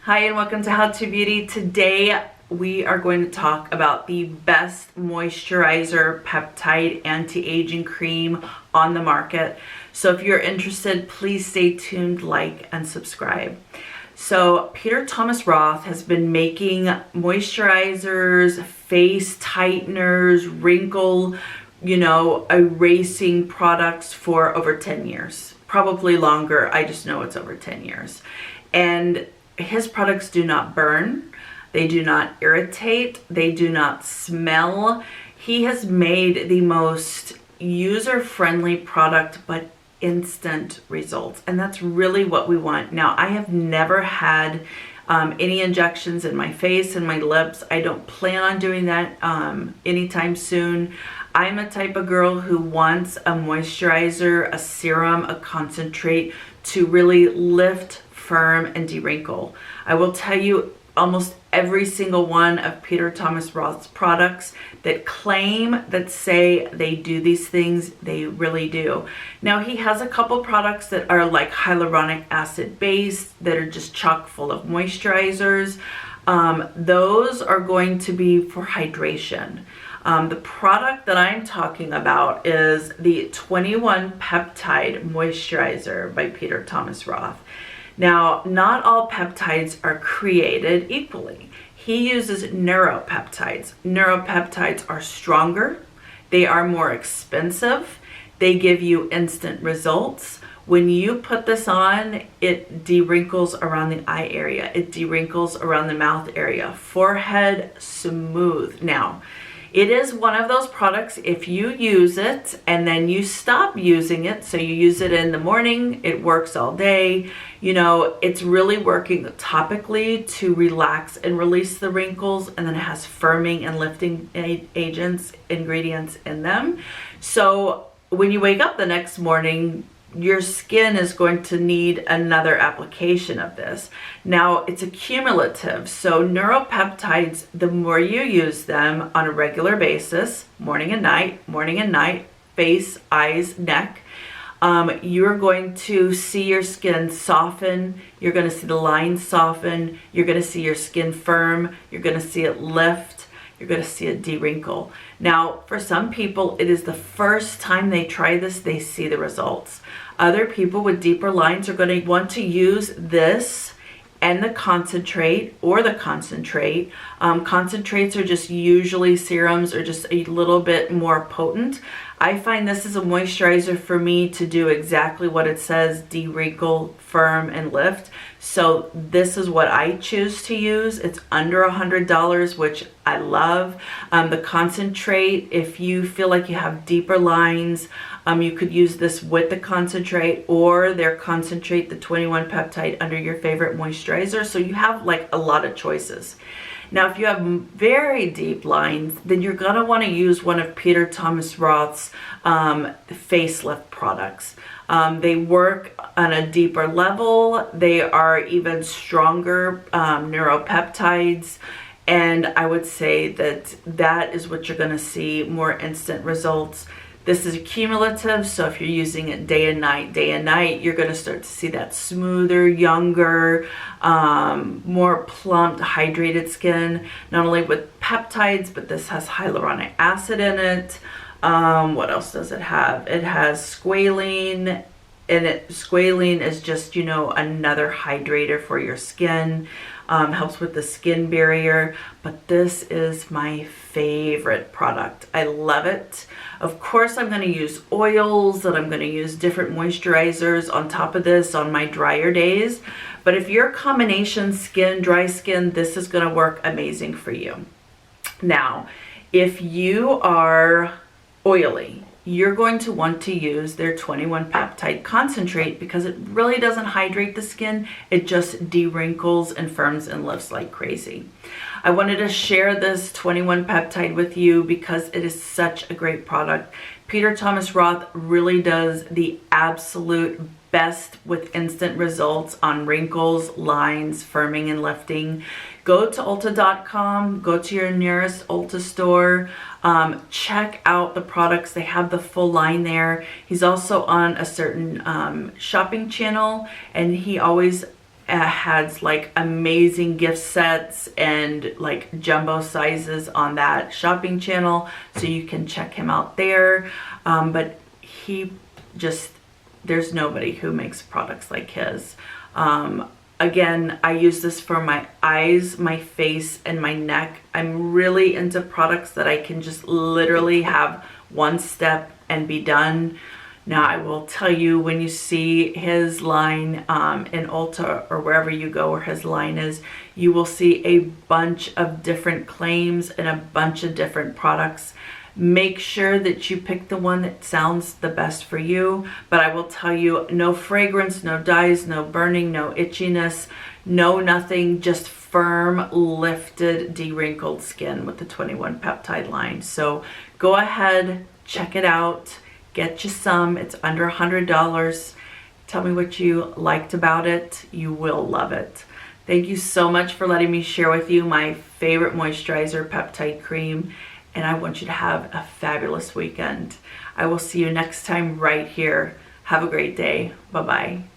Hi and welcome to How to Beauty. Today we are going to talk about the best moisturizer peptide anti-aging cream on the market. So if you're interested, please stay tuned, like and subscribe. So Peter Thomas Roth has been making moisturizers, face tighteners, wrinkle, erasing products for over 10 years. Probably longer, I just know it's over 10 years. And his products do not burn, they do not irritate, they do not smell. He has made the most user-friendly product, but instant results, and that's really what we want. Now, I have never had any injections in my face and my lips. I don't plan on doing that anytime soon. I'm a type of girl who wants a moisturizer, a serum, a concentrate to really lift, firm, and de-wrinkle. I will tell you, almost every single one of Peter Thomas Roth's products that say they do these things, they really do. Now, he has a couple products that are like hyaluronic acid based, that are just chock full of moisturizers. Those are going to be for hydration. The product that I'm talking about is the 21 Peptide Moisturizer by Peter Thomas Roth. Now, not all peptides are created equally. He uses neuropeptides. Neuropeptides are stronger, they are more expensive, they give you instant results. When you put this on, it de-wrinkles around the eye area, it de-wrinkles around the mouth area, forehead smooth. Now, it is one of those products, if you use it and then you stop using it, so you use it in the morning, it works all day, it's really working topically to relax and release the wrinkles, and then it has firming and lifting ingredients in them. So when you wake up the next morning, your skin is going to need another application of this. Now, it's a cumulative, so neuropeptides, the more you use them on a regular basis, morning and night, face, eyes, neck, you're going to see your skin soften, you're going to see the lines soften, you're going to see your skin firm, you're going to see it lift, you're going to see it de-wrinkle. Now, for some people, it is the first time they try this, they see the results. Other people with deeper lines are going to want to use this and the concentrate or the concentrate. Concentrates are just usually serums or just a little bit more potent. I find this is a moisturizer for me to do exactly what it says, de-wrinkle, firm, and lift. So this is what I choose to use. It's under $100, which I love. The concentrate, if you feel like you have deeper lines, you could use this with the concentrate or their concentrate, the 21 peptide, under your favorite moisturizer. So you have like a lot of choices. Now, if you have very deep lines, then you're going to want to use one of Peter Thomas Roth's facelift products. They work on a deeper level. They are even stronger neuropeptides. And I would say that is what you're going to see more instant results. This is cumulative, so if you're using it day and night, you're going to start to see that smoother, younger, more plumped, hydrated skin, not only with peptides, but this has hyaluronic acid in it. What else does it have? It has squalene, and squalene is just, another hydrator for your skin. Helps with the skin barrier, but this is my favorite product. I love it. Of course, I'm going to use oils, and I'm going to use different moisturizers on top of this on my drier days. But if you're combination skin, dry skin, this is going to work amazing for you. Now, if you are oily, you're going to want to use their 21 peptide concentrate because it really doesn't hydrate the skin. It just de-wrinkles and firms and lifts like crazy. I wanted to share this 21 peptide with you because it is such a great product. Peter Thomas Roth really does the absolute best with instant results on wrinkles, lines, firming, and lifting. Go to Ulta.com, go to your nearest Ulta store, check out the products. They have the full line there. He's also on a certain shopping channel, and he always has like amazing gift sets and like jumbo sizes on that shopping channel, so you can check him out there. But he just, there's nobody who makes products like his. Again, I use this for my eyes, my face, and my neck. I'm really into products that I can just literally have one step and be done. Now, I will tell you, when you see his line in Ulta or wherever you go where his line is, you will see a bunch of different claims and a bunch of different products. Make sure that you pick the one that sounds the best for you. But I will tell you, no fragrance, no dyes, no burning, no itchiness, no nothing, just firm, lifted, de-wrinkled skin with the 21 peptide line. So go ahead, check it out. Get you some. It's under $100. Tell me what you liked about it. You will love it. Thank you so much for letting me share with you my favorite moisturizer, peptide cream. And I want you to have a fabulous weekend. I will see you next time right here. Have a great day. Bye-bye.